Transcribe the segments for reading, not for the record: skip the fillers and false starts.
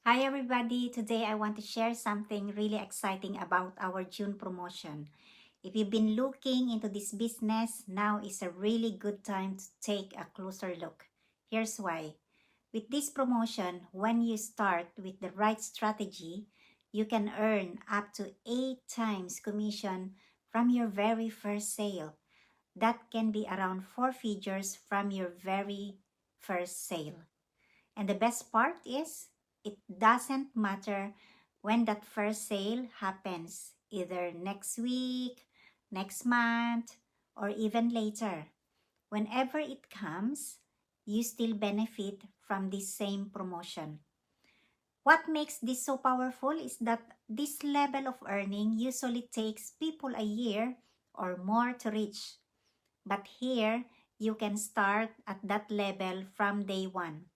Hi everybody! Today I want to share something really exciting about our June promotion. If you've been looking into this business, now is a really good time to take a closer look. Here's why. With this promotion, when you start with the right strategy, you can earn up to 8 times commission from your very first sale. That can be around 4 figures from your very first sale. And the best part is, it doesn't matter when that first sale happens, either next week, next month, or even later. Whenever it comes, you still benefit from this same promotion. What makes this so powerful is that this level of earning usually takes people a year or more to reach. But here, you can start at that level from day one.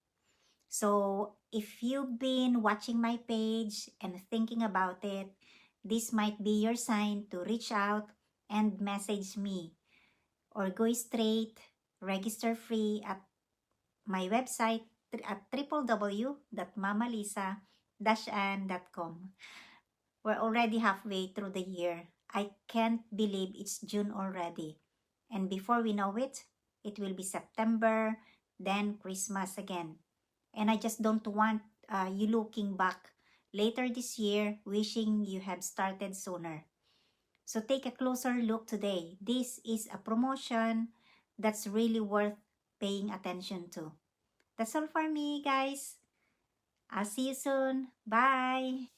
So if you've been watching my page and thinking about it, this might be your sign to reach out and message me, or go straight, register free at my website at www.mamalisa-an.com. We're already halfway through the year. I can't believe it's June already. And before we know it, it will be September, then Christmas again. And I just don't want you looking back later this year wishing you had started sooner. So take a closer look today. This is a promotion that's really worth paying attention to. That's all for me, guys. I'll see you soon. Bye.